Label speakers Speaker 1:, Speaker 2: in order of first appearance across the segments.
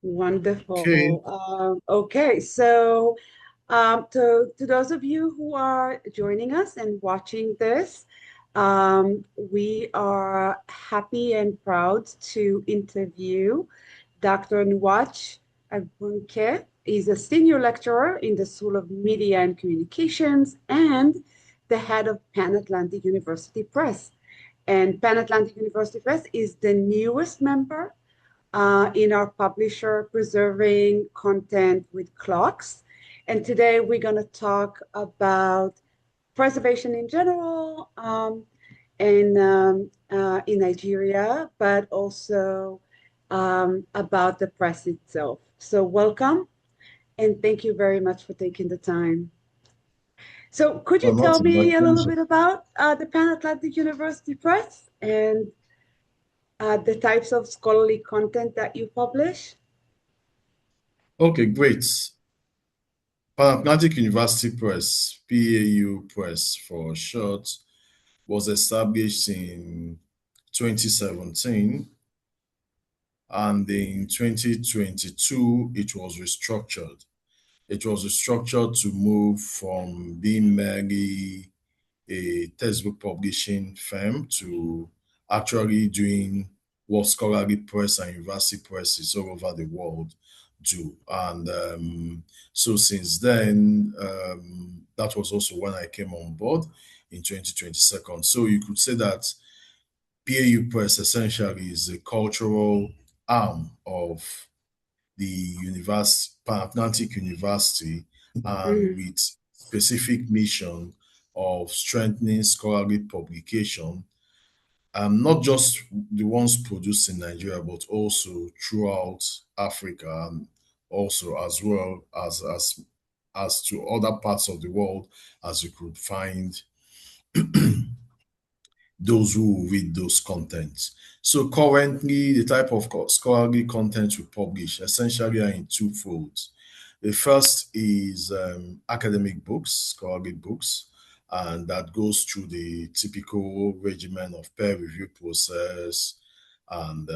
Speaker 1: Okay.
Speaker 2: Wonderful. Okay, so to those of you who are joining us and watching this, we are happy and proud to interview Dr. Nwach Egbunike. He's a senior lecturer in the School of Media and Communications and the head of Pan Atlantic University Press. And Pan Atlantic University Press is the newest member in our publisher Preserving Content with CLOKSS. And today we're going to talk about preservation in general in Nigeria, but also about the press itself. So welcome and thank you very much for taking the time. So could you
Speaker 1: Well,
Speaker 2: tell
Speaker 1: nothing. My
Speaker 2: me a little
Speaker 1: pleasure.
Speaker 2: bit about the Pan Atlantic University Press and the types of scholarly content that you publish?
Speaker 1: Okay, great. Pan Atlantic University Press, PAU Press for short, was established in 2017, and in 2022 it was restructured. It was restructured to move from being merely a textbook publishing firm to actually doing what scholarly press and university presses all over the world do. And so since then, that was also when I came on board in 2022. So you could say that PAU Press essentially is a cultural arm of the Pan Atlantic University, and
Speaker 2: Mm,
Speaker 1: with specific mission of strengthening scholarly publication, not just the ones produced in Nigeria, but also throughout Africa, and also as well as to other parts of the world, as you could find those who will read those contents. So currently, the type of scholarly content we publish essentially are in two folds. The first is academic books, scholarly books, and that goes through the typical regimen of peer review process and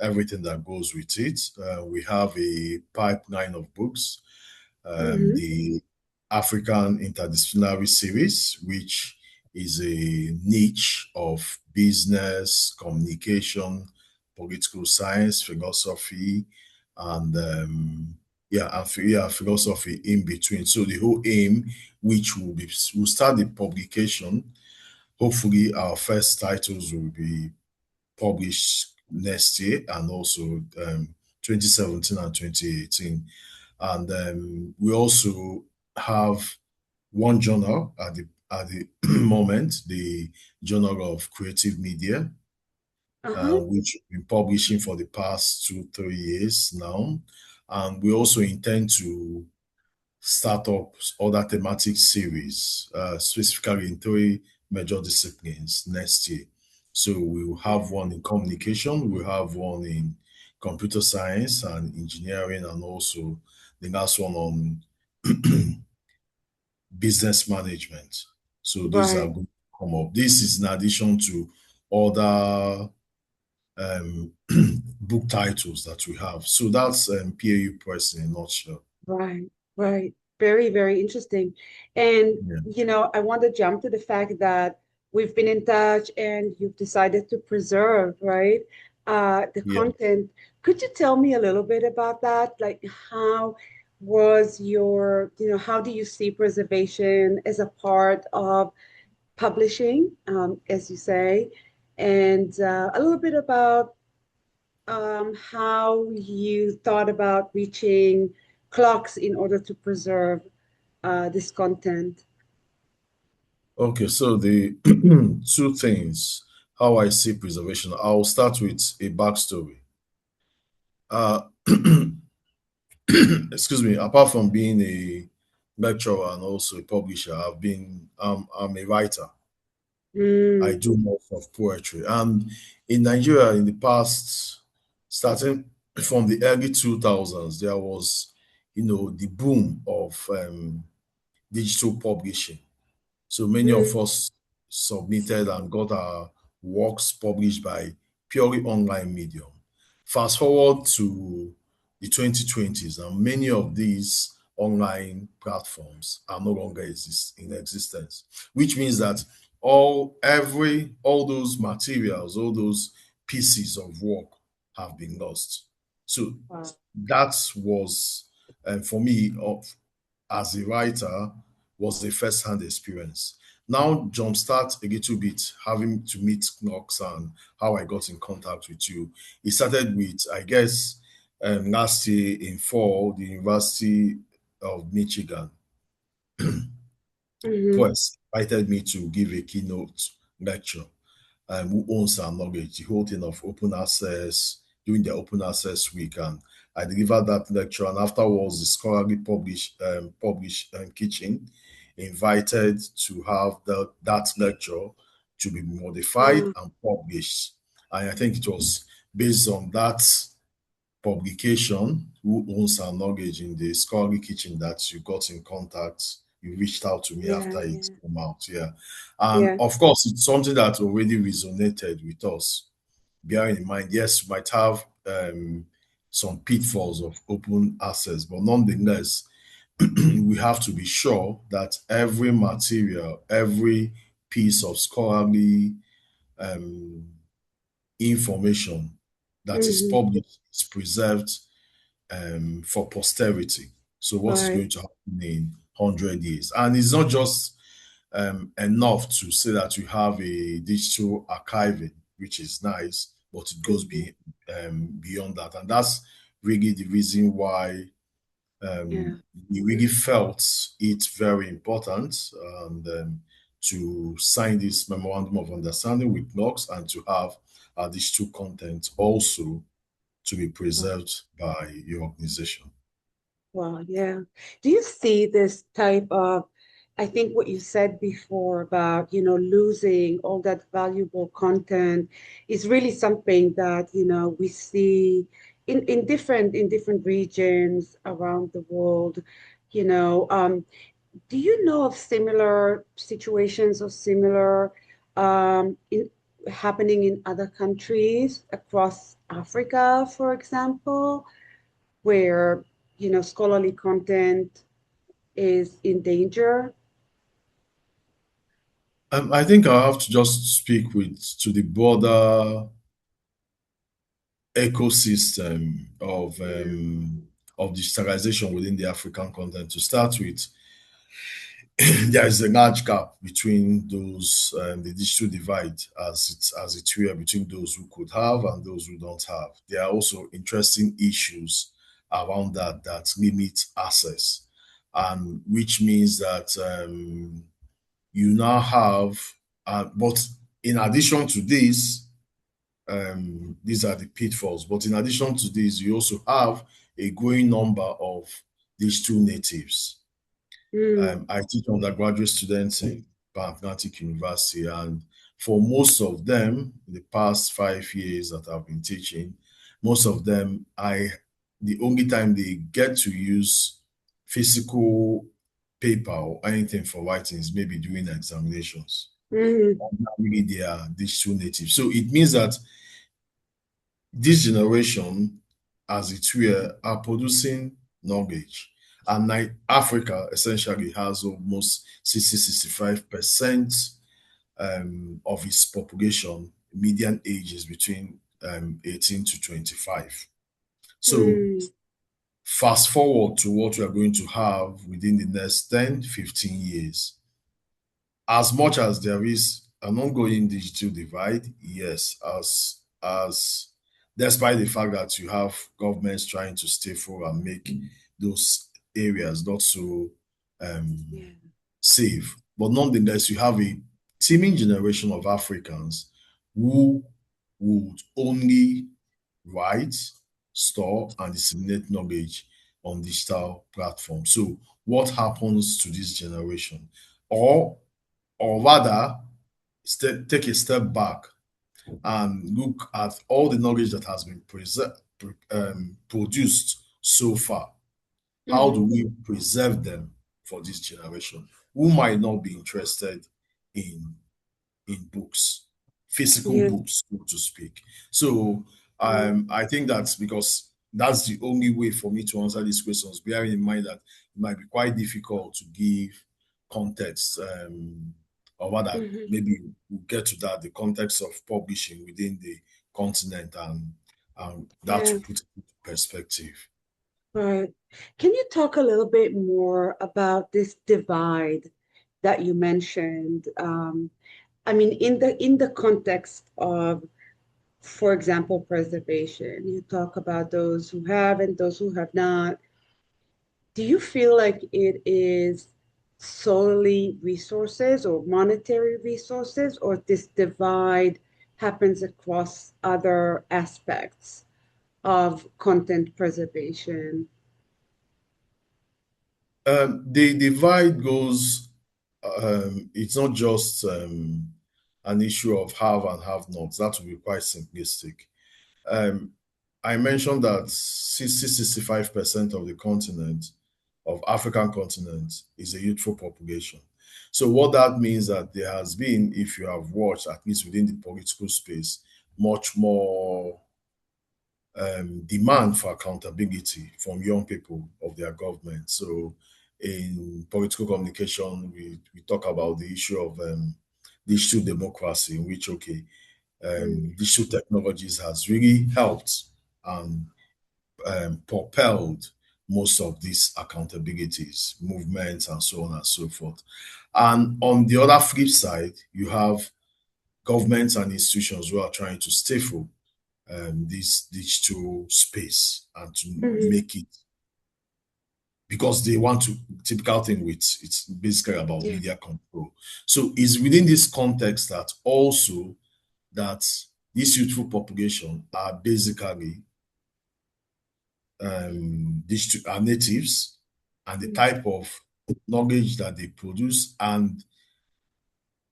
Speaker 1: everything that goes with it. We have a pipeline of books,
Speaker 2: mhm.
Speaker 1: the African Interdisciplinary Series, which is a niche of business, communication, political science, philosophy, and philosophy in between. So the whole aim, which will start the publication. Hopefully, our first titles will be published next year, and also 2017 and 2018. And we also have one journal at the moment, the Journal of Creative Media,
Speaker 2: Uh-huh.
Speaker 1: which we've been publishing for the past 2, 3 years now. And we also intend to start up other thematic series, specifically in three major disciplines next year. So we will have one in communication, we'll have one in computer science and engineering, and also the last one on business management. So those are
Speaker 2: Right,
Speaker 1: going to come up. This is in addition to other book titles that we have. So that's PAU Press in a nutshell.
Speaker 2: right, right. Very, very interesting. And,
Speaker 1: Yeah.
Speaker 2: I want to jump to the fact that we've been in touch and you've decided to preserve, right, the
Speaker 1: Yeah.
Speaker 2: content. Could you tell me a little bit about that? Like, how was how do you see preservation as a part of publishing, as you say? And a little bit about how you thought about reaching clocks in order to preserve this content.
Speaker 1: Okay, so the two things, how I see preservation. I'll start with a backstory. Uh, excuse me, apart from being a lecturer and also a publisher, I'm a writer. I
Speaker 2: Mm,
Speaker 1: do most of poetry. And in Nigeria, in the past, starting from the early 2000s, there was, the boom of digital publishing. So many of
Speaker 2: mm,
Speaker 1: us submitted and got our works published by purely online medium. Fast forward to the 2020s, and many of these online platforms are no longer in existence, which means that all those materials, all those pieces of work have been lost. So
Speaker 2: Wow.
Speaker 1: that was, for me, as a writer, was a first-hand experience. Now, jumpstart a little bit, having to meet Knox and how I got in contact with you. It started with, I guess, last year in fall, the University of Michigan
Speaker 2: Mm-hmm.
Speaker 1: Press invited me to give a keynote lecture. Who owns our knowledge, the whole thing of open access, doing their open access week. And I delivered that lecture. And afterwards, the scholarly published kitchen invited to have that lecture to be modified
Speaker 2: Wow.
Speaker 1: and published. And I think it was based on that publication, Who Owns Our Luggage, in the scholarly kitchen, that you got in contact. You reached out to me
Speaker 2: Yeah,
Speaker 1: after it
Speaker 2: yeah,
Speaker 1: came out. Yeah. And
Speaker 2: yeah.
Speaker 1: of course, it's something that already resonated with us. Bearing in mind, yes, you might have some pitfalls of open access, but nonetheless, we have to be sure that every material, every piece of scholarly um, information that is
Speaker 2: Mm-hmm.
Speaker 1: published is preserved for posterity. So what is
Speaker 2: Right.
Speaker 1: going to happen in 100 years? And it's not just enough to say that you have a digital archiving, which is nice, but it goes
Speaker 2: Mm-hmm.
Speaker 1: beyond that. And that's really the reason why
Speaker 2: Yeah.
Speaker 1: we really felt it very important, and to sign this memorandum of understanding with Knox, and to have digital content also to be
Speaker 2: Wow.
Speaker 1: preserved by your organization.
Speaker 2: Wow. Yeah. Do you see this type of, I think what you said before about, losing all that valuable content is really something that, we see in different regions around the world. You know, do you know of similar situations or similar in happening in other countries across Africa, for example, where, scholarly content is in danger?
Speaker 1: I think I have to just speak with to the broader ecosystem
Speaker 2: Yeah.
Speaker 1: of digitalization within the African content. To start with, there is a large gap between those the digital divide, as it were, between those who could have and those who don't have. There are also interesting issues around that limit access, and which means that you now have, but in addition to this, these are the pitfalls. But in addition to this, you also have a growing number of digital natives.
Speaker 2: Mm,
Speaker 1: I teach undergraduate students in Atlantic University, and for most of them, in the past 5 years that I've been teaching, most of them, the only time they get to use physical paper or anything for writing is maybe during examinations.
Speaker 2: mm,
Speaker 1: Not really, they are digital natives. So it means that this generation, as it were, are producing knowledge. And Africa essentially has almost 60-65% of its population, median age is between 18 to 25. So
Speaker 2: mm,
Speaker 1: fast forward to what we are going to have within the next 10-15 years. As much as there is an ongoing digital divide, yes, as despite the fact that you have governments trying to stay full and make those areas not so um,
Speaker 2: yeah.
Speaker 1: safe, but nonetheless, you have a teeming generation of Africans who would only write, store, and disseminate knowledge on digital platforms. So, what happens to this generation? Or rather, take a step back and look at all the knowledge that has been produced so far. How do
Speaker 2: Mhm.
Speaker 1: we preserve them for this generation who might not be interested in books, physical
Speaker 2: Yeah.
Speaker 1: books, so to speak? So
Speaker 2: Yeah.
Speaker 1: I think that's because that's the only way for me to answer these questions, bearing in mind that it might be quite difficult to give context, or rather,
Speaker 2: Hmm.
Speaker 1: maybe we'll get to that, the context of publishing within the continent, and that to
Speaker 2: Yeah,
Speaker 1: put it into perspective.
Speaker 2: right. Can you talk a little bit more about this divide that you mentioned? I mean, in the context of, for example, preservation, you talk about those who have and those who have not. Do you feel like it is solely resources or monetary resources, or this divide happens across other aspects of content preservation?
Speaker 1: The divide goes, it's not just an issue of have and have nots. That would be quite simplistic. Um, I mentioned that 65% of the continent, of African continent, is a youthful population. So what that means that there has been, if you have watched, at least within the political space, much more demand for accountability from young people of their government. So in political communication, we talk about the issue of digital democracy, in which, okay,
Speaker 2: Mm,
Speaker 1: digital technologies has really helped and propelled most of these accountabilities, movements, and so on and so forth. And on the other flip side, you have governments and institutions who are trying to stifle this digital space and to
Speaker 2: mhm.
Speaker 1: make it, because they want to, typical thing with, it's basically about
Speaker 2: Yeah.
Speaker 1: media control. So it's within this context that also that this youthful population are basically digital are natives, and the
Speaker 2: Mm,
Speaker 1: type of knowledge that they produce, and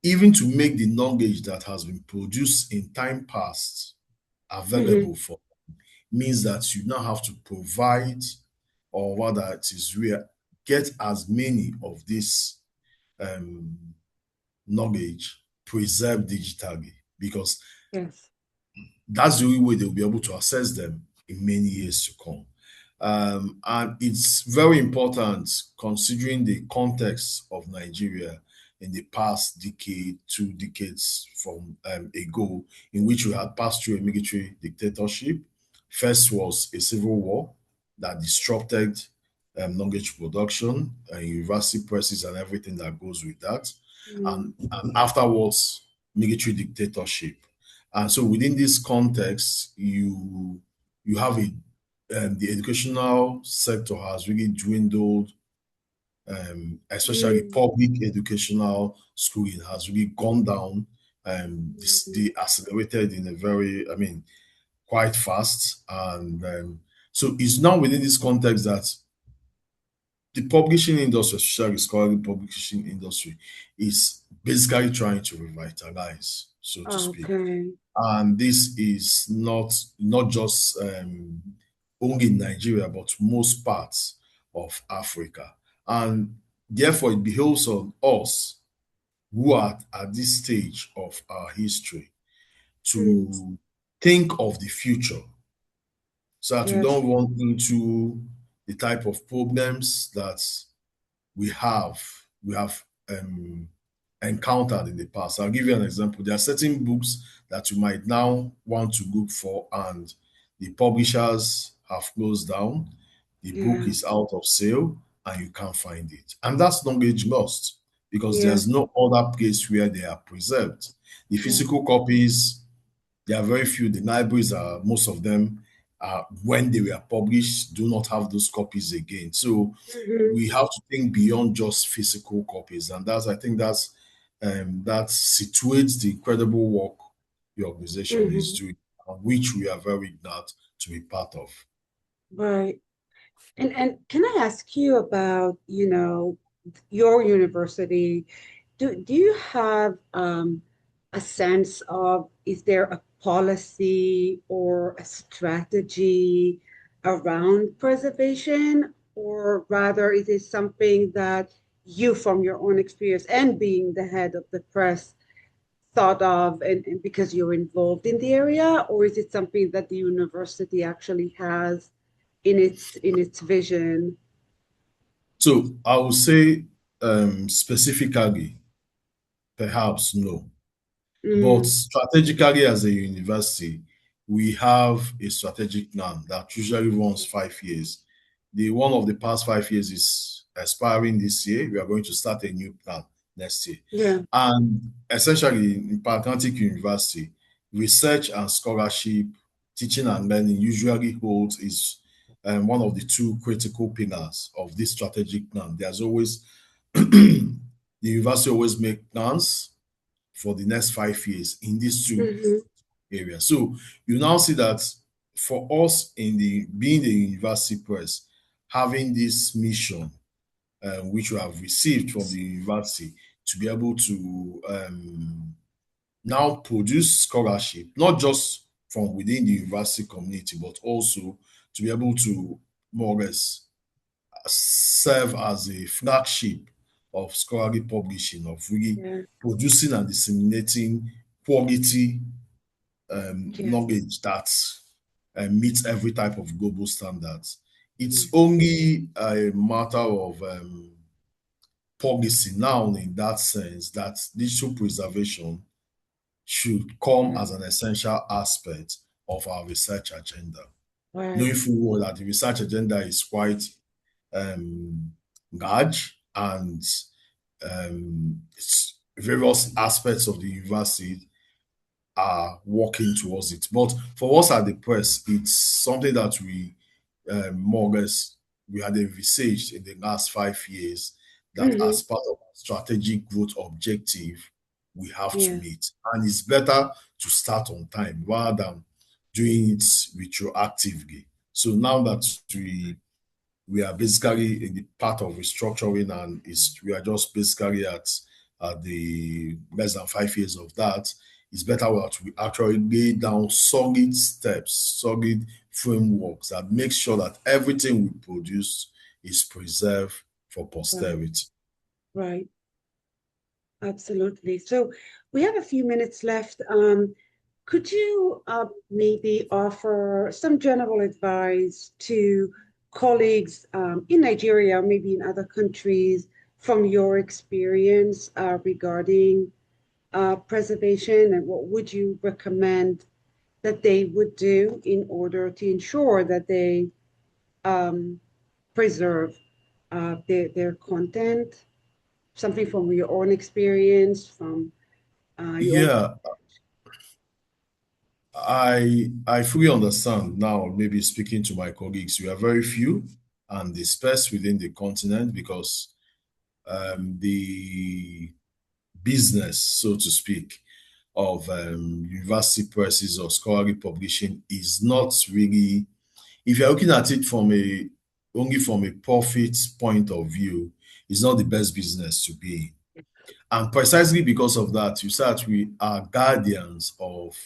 Speaker 1: even to make the knowledge that has been produced in time past
Speaker 2: mhm.
Speaker 1: available for, means that you now have to provide, or rather it is where, get as many of this um, knowledge preserved digitally, because
Speaker 2: Yes.
Speaker 1: that's the only way they'll be able to access them in many years to come. And it's very important considering the context of Nigeria in the past decade, 2 decades from ago, in which we had passed through a military dictatorship. First was a civil war that disrupted knowledge production and university presses and everything that goes with that.
Speaker 2: Mm,
Speaker 1: And afterwards, military dictatorship. And so within this context, you have a the educational sector has really dwindled, especially
Speaker 2: mm,
Speaker 1: public educational schooling has really gone down.
Speaker 2: mm,
Speaker 1: They accelerated in a very, I mean, quite fast. And so it's now within this context that the publishing industry, especially scholarly publishing industry, is basically trying to revitalize, so to speak.
Speaker 2: okay.
Speaker 1: And this is not just only in Nigeria, but most parts of Africa. And therefore, it behoves on us who are at this stage of our history
Speaker 2: Mm,
Speaker 1: to think of the future, so that we
Speaker 2: yes.
Speaker 1: don't run into the type of problems that we have we have encountered in the past. I'll give you an example. There are certain books that you might now want to look for, and the publishers have closed down. The book
Speaker 2: Yeah.
Speaker 1: is out of sale, and you can't find it. And that's knowledge lost, because there's
Speaker 2: Yes.
Speaker 1: no other place where they are preserved. The
Speaker 2: Yes.
Speaker 1: physical copies, there are very few. The libraries are, most of them, when they were published, do not have those copies again. So
Speaker 2: Mhm.
Speaker 1: we have to think beyond just physical copies, and I think that situates the incredible work the organization is
Speaker 2: Mhm.
Speaker 1: doing, which we are very glad to be part of.
Speaker 2: Right. And can I ask you about, your university? Do you have a sense of, is there a policy or a strategy around preservation, or rather is it something that you, from your own experience and being the head of the press, thought of, and because you're involved in the area, or is it something that the university actually has in its vision?
Speaker 1: So I would say specifically, perhaps no. But
Speaker 2: Mm,
Speaker 1: strategically, as a university, we have a strategic plan that usually runs 5 years. The one of the past 5 years is expiring this year. We are going to start a new plan next year.
Speaker 2: yeah,
Speaker 1: And essentially, in Atlantic University, research and scholarship, teaching and learning usually holds is one of the two critical pillars of this strategic plan. There's always the university always make plans for the next 5 years in these two
Speaker 2: hmm,
Speaker 1: areas. So you now see that for us in the being the university press, having this mission, which we have received from the university, to be able to now produce scholarship, not just from within the university community, but also to be able to more or less serve as a flagship of scholarly publishing, of really
Speaker 2: yeah,
Speaker 1: producing and disseminating quality
Speaker 2: yeah,
Speaker 1: knowledge that meets every type of global standards.
Speaker 2: yeah,
Speaker 1: It's only a matter of policy now in that sense that digital preservation should come
Speaker 2: yeah.
Speaker 1: as an essential aspect of our research agenda.
Speaker 2: Right,
Speaker 1: Knowing full well that the research agenda is quite um, large and various aspects of the university are working towards it. But for us at the press, it's something that we more or less we had envisaged in the last 5 years that
Speaker 2: hmm,
Speaker 1: as part of our strategic growth objective, we have to
Speaker 2: yeah,
Speaker 1: meet. And it's better to start on time rather than doing it retroactively. So now that we are basically in the part of restructuring and is we are just basically at the less than 5 years of that. It's better that we actually lay down solid steps, solid frameworks that make sure that everything we produce is preserved for
Speaker 2: right,
Speaker 1: posterity.
Speaker 2: right. Absolutely. So we have a few minutes left. Could you maybe offer some general advice to colleagues in Nigeria, or maybe in other countries, from your experience regarding preservation, and what would you recommend that they would do in order to ensure that they um, preserve their content? Something from your own experience, from your own.
Speaker 1: Yeah, I fully understand now, maybe speaking to my colleagues, we are very few and dispersed within the continent because the business, so to speak, of university presses or scholarly publishing is not really, if you're looking at it from a only from a profit point of view, it's not the best business to be in. And precisely because of that, you start we are guardians of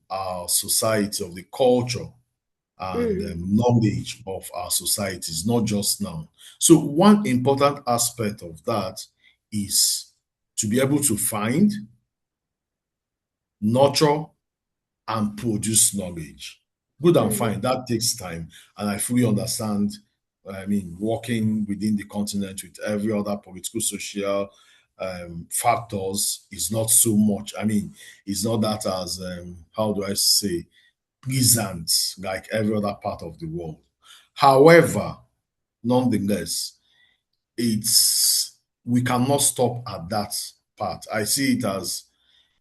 Speaker 1: our society, of the culture and
Speaker 2: Mhm,
Speaker 1: knowledge of our societies, not just now. So one important aspect of that is to be able to find, nurture, and produce knowledge. Good and
Speaker 2: mhm,
Speaker 1: fine, that takes time. And I fully understand. I mean, working within the continent with every other political, social factors is not so much. I mean, it's not that as, how do I say, pleasant like every other part of the world. However, nonetheless, it's we cannot stop at that part. I see it as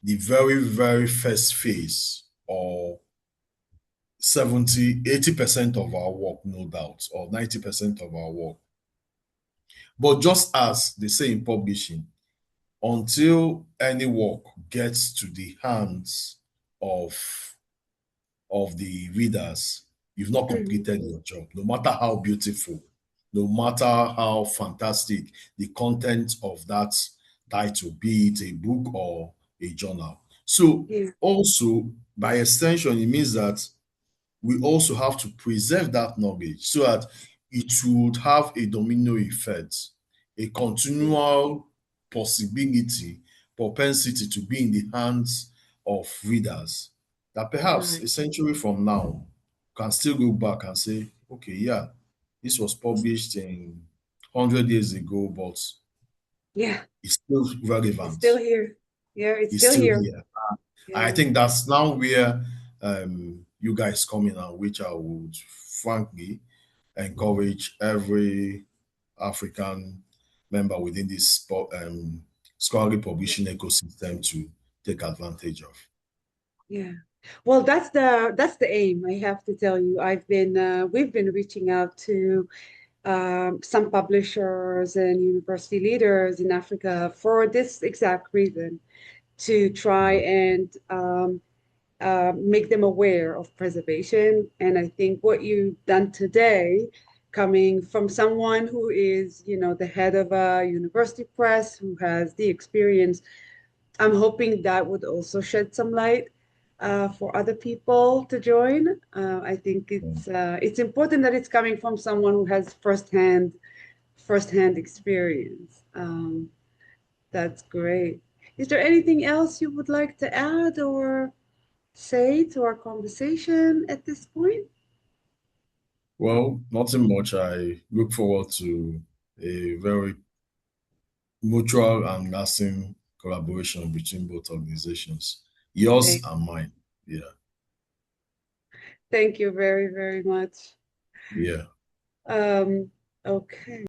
Speaker 1: the very, very first phase or 70, 80% of our work, no doubt, or 90% of our work. But just as they say in publishing, until any work gets to the hands of the readers, you've not
Speaker 2: mhm.
Speaker 1: completed your job, no matter how beautiful, no matter how fantastic the content of that title, be it a book or a journal. So,
Speaker 2: Yeah,
Speaker 1: also, by extension, it means that we also have to preserve that knowledge so that it would have a domino effect, a
Speaker 2: yeah,
Speaker 1: continual possibility, propensity to be in the hands of readers that perhaps
Speaker 2: right.
Speaker 1: a century from now, can still go back and say, okay, yeah, this was published in 100 years ago, but
Speaker 2: Yeah,
Speaker 1: it's still
Speaker 2: it's
Speaker 1: relevant.
Speaker 2: still here. Yeah, it's
Speaker 1: It's
Speaker 2: still
Speaker 1: still
Speaker 2: here.
Speaker 1: here. I
Speaker 2: Yeah,
Speaker 1: think that's now where you guys come in, and which I would frankly encourage every African member within this scholarly
Speaker 2: yeah,
Speaker 1: publishing ecosystem to take advantage of.
Speaker 2: yeah. Well, that's the aim. I have to tell you, we've been reaching out to some publishers and university leaders in Africa for this exact reason, to try and make them aware of preservation. And I think what you've done today, coming from someone who is, the head of a university press, who has the experience, I'm hoping that would also shed some light for other people to join. I think it's important that it's coming from someone who has firsthand experience. That's great. Is there anything else you would like to add or say to our conversation at this point?
Speaker 1: Well, nothing much. I look forward to a very mutual and lasting collaboration between both organizations, yours
Speaker 2: Thank,
Speaker 1: and mine. Yeah,
Speaker 2: thank you very, very much.
Speaker 1: yeah.
Speaker 2: Um, okay.